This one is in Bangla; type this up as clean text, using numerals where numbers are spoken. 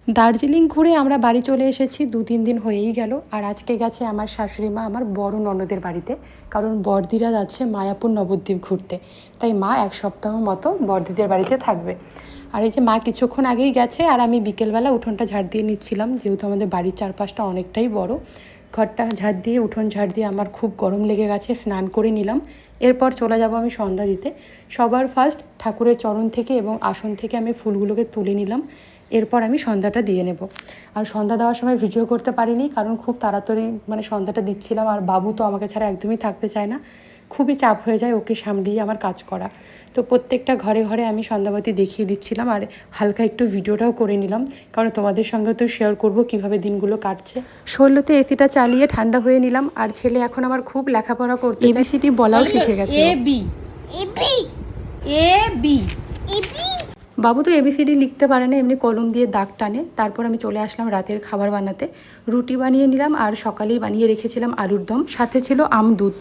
দার্জিলিং ঘুরে আমরা বাড়ি চলে এসেছি, 2-3 দিন হয়েই গেল। আর আজকে গেছে আমার শাশুড়ি মা আমার বড় ননদের বাড়িতে, কারণ বড়দিরা যাচ্ছে মায়াপুর নবদ্বীপ ঘুরতে। তাই মা 1 সপ্তাহ মতো বড়দিদের বাড়িতে থাকবে। আর এই যে মা কিছুক্ষণ আগেই গেছে, আর আমি বিকেলবেলা উঠোনটা ঝাড় দিয়ে নিচ্ছিলাম, যেহেতু আমাদের বাড়ির চারপাশটা অনেকটাই বড়। ঘরটা ঝাড় দিয়ে, উঠোন ঝাড় দিয়ে আমার খুব গরম লেগে গেছে, স্নান করে নিলাম। এরপর চলে যাব আমি সন্ধ্যা দিতে। সবার ফার্স্ট ঠাকুরের চরণ থেকে এবং আসন থেকে আমি ফুলগুলোকে তুলে নিলাম। এরপর আমি সন্ধ্যাটা দিয়ে নেব। আর সন্ধ্যা দেওয়ার সময় ভিডিও করতে পারিনি, কারণ খুব তাড়াতাড়ি সন্ধ্যাটা দিচ্ছিলাম। আর বাবু তো আমাকে ছাড়া একদমই থাকতে চায় না, খুবই চাপ হয়ে যায় ওকে সামলিয়ে আমার কাজ করা। তো প্রত্যেকটা ঘরে ঘরে আমি সন্ধ্যাবাতি দেখিয়ে দিচ্ছিলাম, আর হালকা একটু ভিডিওটাও করে নিলাম, কারণ তোমাদের সঙ্গে তো শেয়ার করব কিভাবে দিনগুলো কাটছে। ষোলোতে এসিটা চালিয়ে ঠান্ডা হয়ে নিলাম। আর ছেলে এখন আমার খুব লেখাপড়া করতে চায়, এবিসিডি বলাও শিখে গেছে। বাবু তো এবিসিডি লিখতে পারে না, এমনি কলম দিয়ে দাগ টানে। তারপর আমি চলে আসলাম রাতের খাবার বানাতে। রুটি বানিয়ে নিলাম, আর সকালেই বানিয়ে রেখেছিলাম আলুর দম, সাথে ছিল আম দুধ।